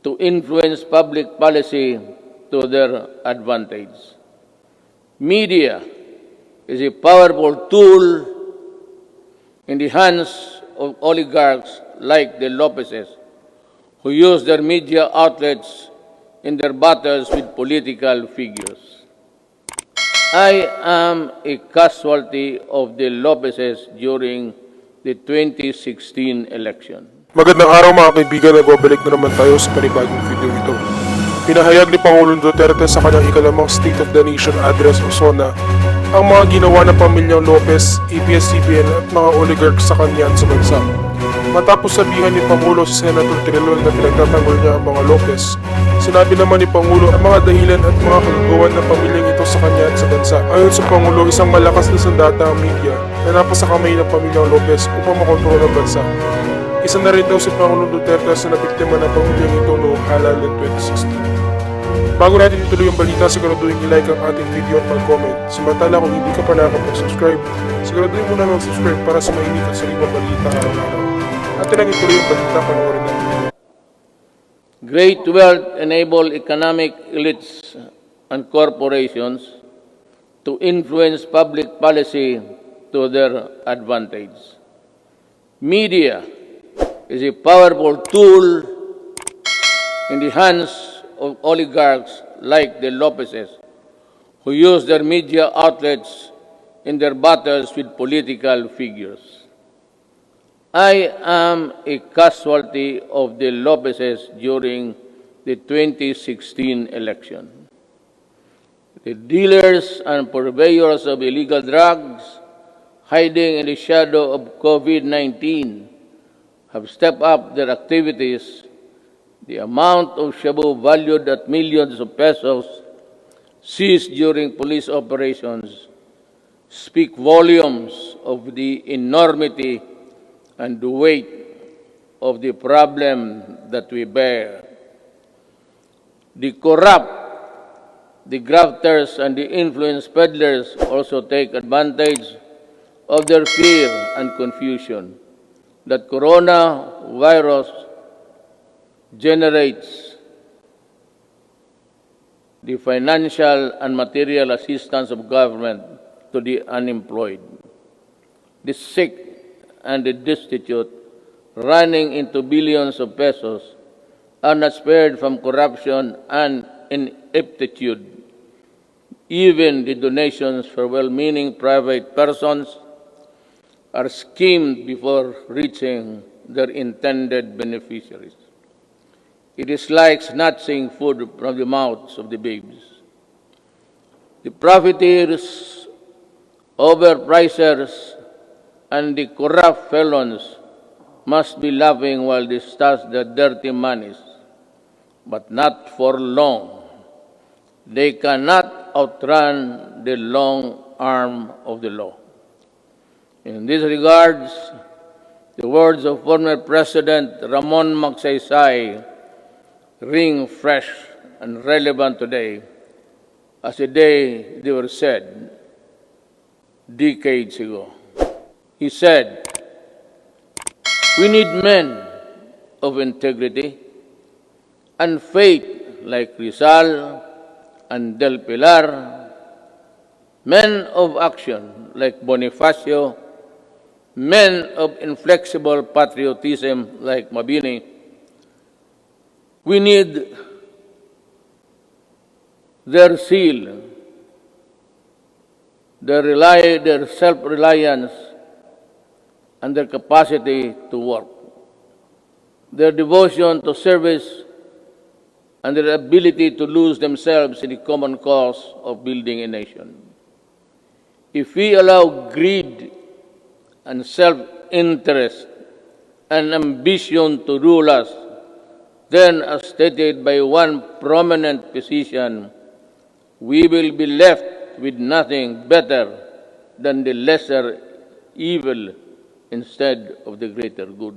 to influence public policy to their advantage. Media is a powerful tool in the hands of oligarchs like the Lopezes, who use their media outlets in their battles with political figures. I am a casualty of the Lopezes during the 2016 election. Magandang araw mga kaibigan, nagbabalik na naman tayo sa panibagong video ito. Pinahayag ni Pangulong Duterte sa kanyang ikalimang State of the Nation Address o Sona ang mga ginawa ng pamilyang Lopez, Abs-Cbn at mga oligarchs sa Kanya at sa bansa. Matapos sabihan ni Pangulo sa Senator Trilon na pinagtatanggol niya ang mga Lopez, sinabi naman ni Pangulo ang mga dahilan at mga kagagawan ng pamilyang ito sa Kanya at sa bansa. Ayon sa Pangulo, isang malakas na sandata ang media na napasa kamay ng pamilyang Lopez upang makontrol ang bansa. Isa na rin daw si Pangulong Duterte sa nabiktima ng pamilyang ito noong halalan 2016. Bago natin ituloy ang balita, siguraduhin i-like ang ating video at mag-comment. Samantala kung hindi ka pa nakapag-subscribe, siguraduhin mo na mag-subscribe para sa mainit at sariwang balita araw-araw. Atin ang ituloy ang balita, panoorin natin. Great wealth enable economic elites and corporations to influence public policy to their advantage. Media is a powerful tool in the hands of oligarchs like the Lopezes, who use their media outlets in their battles with political figures. I am a casualty of the Lopezes during the 2016 election. The dealers and purveyors of illegal drugs, hiding in the shadow of COVID-19, have stepped up their activities. The amount of shabu valued at millions of pesos seized during police operations speak volumes of the enormity and the weight of the problem that we bear. The corrupt, the grafters, and the influence peddlers also take advantage of their fear and confusion that coronavirus generates the financial and material assistance of government to the unemployed, the sick and the destitute, running into billions of pesos, are not spared from corruption and ineptitude. Even the donations for well-meaning private persons are schemed before reaching their intended beneficiaries. It is like snatching food from the mouths of the babes. The profiteers, overpricers, and the corrupt felons must be laughing while they stash their dirty monies, but not for long. They cannot outrun the long arm of the law. In these regards, the words of former President Ramon Magsaysay ring fresh and relevant today as the day they were said decades ago. He said, "We need men of integrity and faith like Rizal and Del Pilar, men of action like Bonifacio, men of inflexible patriotism like Mabini. We need their zeal, their self-reliance, and their capacity to work, their devotion to service, and their ability to lose themselves in the common cause of building a nation. If we allow greed and self-interest and ambition to rule us, then, as stated by one prominent physician, we will be left with nothing better than the lesser evil instead of the greater good."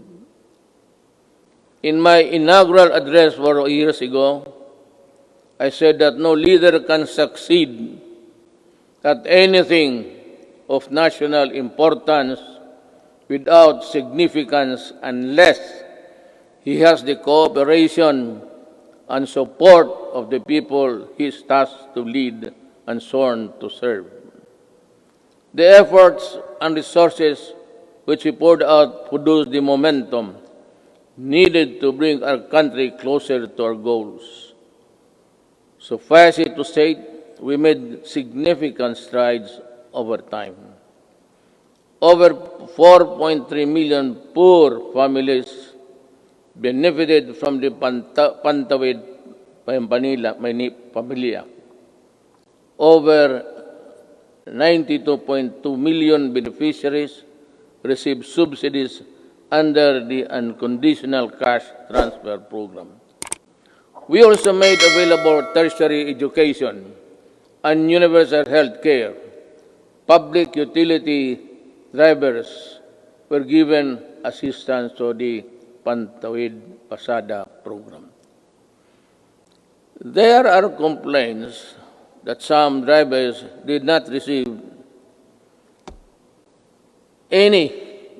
In my inaugural address 4 years ago, I said that no leader can succeed at anything of national importance without significance unless he has the cooperation and support of the people he is tasked to lead and sworn to serve. The efforts and resources which we poured out produced the momentum needed to bring our country closer to our goals. Suffice it to say, we made significant strides over time. Over 4.3 million poor families benefited from the Pantawid Pamilya. Over 92.2 million beneficiaries received subsidies under the Unconditional Cash Transfer Program. We also made available tertiary education and universal health care. Public utility drivers were given assistance to the Pantawid Pasada program. There are complaints that some drivers did not receive any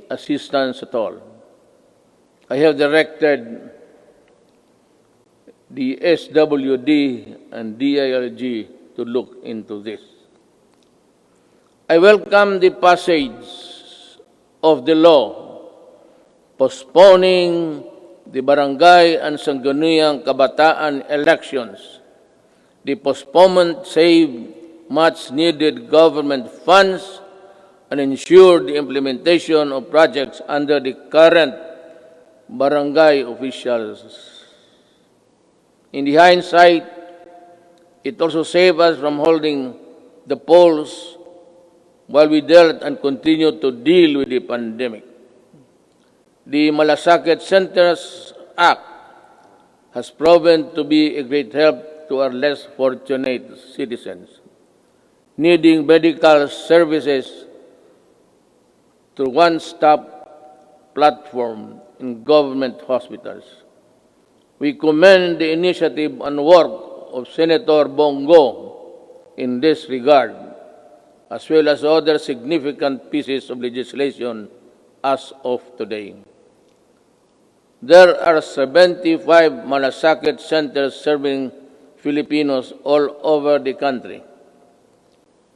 assistance at all. I have directed the SWD and DILG to look into this. I welcome the passage of the law postponing the barangay and sangguniang kabataan elections. The postponement saved much-needed government funds and ensured the implementation of projects under the current barangay officials. In the hindsight, it also saved us from holding the polls while we dealt and continued to deal with the pandemic. The Malasakit Centers Act has proven to be a great help to our less fortunate citizens needing medical services through one-stop platform in government hospitals. We commend the initiative and work of Senator Bongo in this regard, as well as other significant pieces of legislation as of today. There are 75 Malasakit centers serving Filipinos all over the country.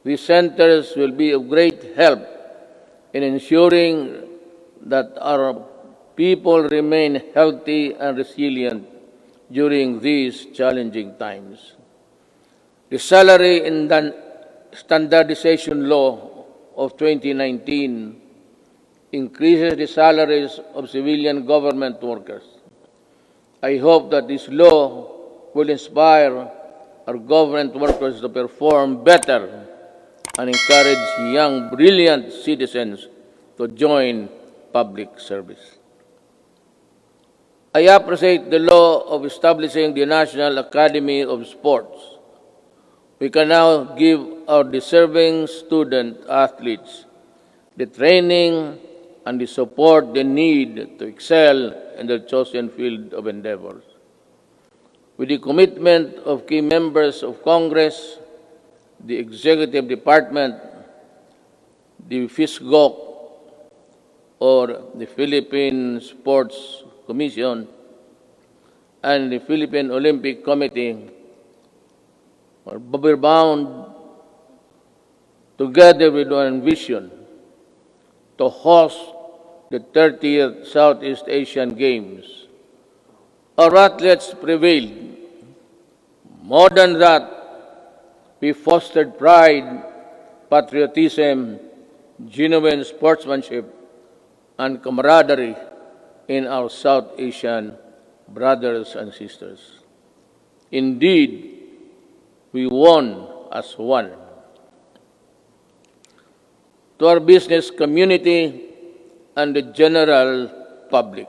These centers will be of great help in ensuring that our people remain healthy and resilient during these challenging times. The Salary and Standardization Law of 2019 increases the salaries of civilian government workers. I hope that this law will inspire our government workers to perform better and encourage young, brilliant citizens to join public service. I appreciate the law of establishing the National Academy of Sports. We can now give our deserving student athletes the training and the support they need to excel in their chosen field of endeavors. With the commitment of key members of Congress, the Executive Department, the FISGOC, or the Philippine Sports Commission, and the Philippine Olympic Committee, we're bound together with one vision to host the 30th Southeast Asian Games. Our athletes prevailed. More than that, we fostered pride, patriotism, genuine sportsmanship, and camaraderie in our South Asian brothers and sisters. Indeed, we won as one. To our business community and the general public,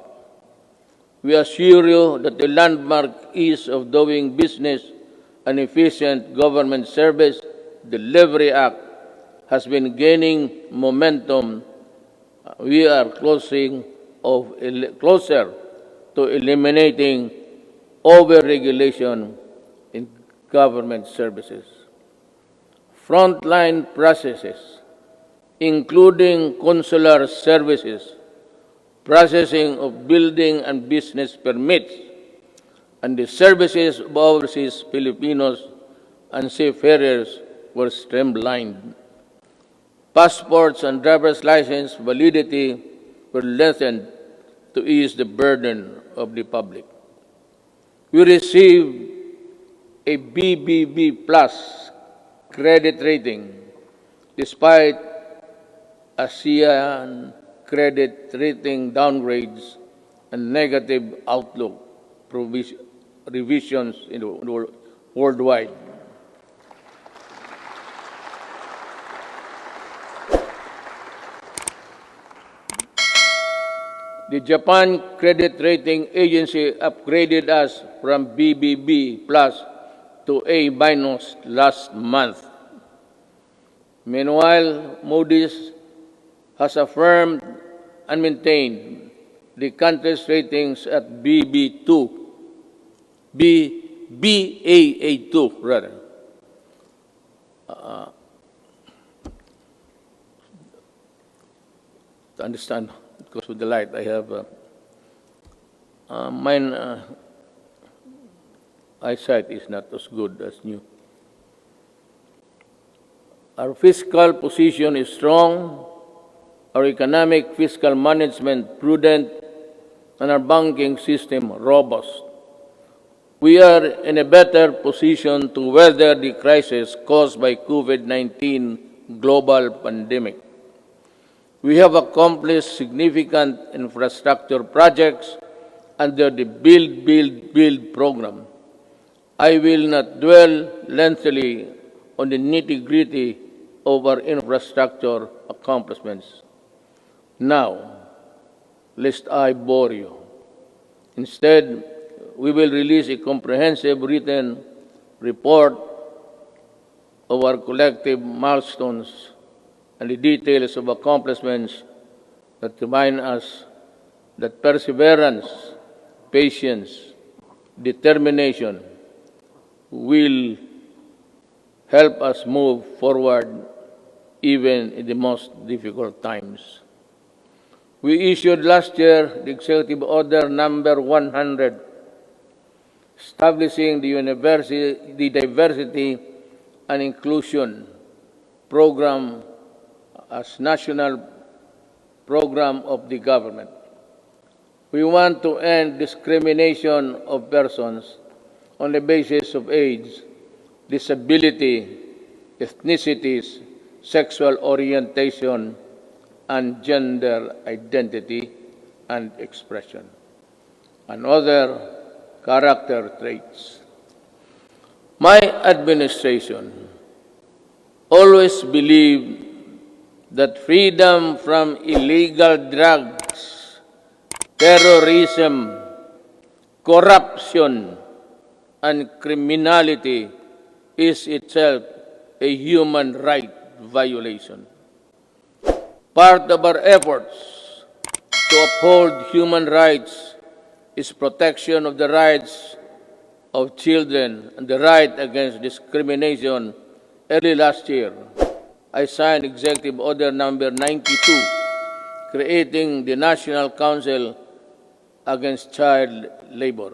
we assure you that the landmark ease of doing business and efficient government service delivery act has been gaining momentum. We are closer to eliminating over-regulation in government services. Frontline processes, including consular services, processing of building and business permits, and the services of overseas Filipinos and seafarers were streamlined. Passports and driver's license validity were lengthened to ease the burden of the public. We received a BBB plus credit rating despite ASEAN credit rating downgrades and negative outlook revisions worldwide. The Japan Credit Rating Agency upgraded us from BBB plus to A minus last month. Meanwhile, Moody's has affirmed and maintained the country's ratings at Baa2 rather. To understand, because of the light, I have mine eyesight is not as good as new. Our fiscal position is strong, our economic fiscal management prudent, and our banking system robust. We are in a better position to weather the crisis caused by COVID-19 global pandemic. We have accomplished significant infrastructure projects under the Build program. I will not dwell lengthily on the nitty-gritty of our infrastructure accomplishments. Now, lest I bore you. Instead, we will release a comprehensive written report of our collective milestones and the details of accomplishments that remind us that perseverance, patience, determination will help us move forward even in the most difficult times. We issued last year the Executive Order number 100, establishing the Diversity and Inclusion Program as national program of the government. We want to end discrimination of persons on the basis of age, disability, ethnicities, sexual orientation, and gender identity and expression, and other character traits. My administration always believed that freedom from illegal drugs, terrorism, corruption, and criminality is itself a human right violation. Part of our efforts to uphold human rights is protection of the rights of children and the right against discrimination. Early last year, I signed Executive Order number 92, creating the National Council Against Child Labor.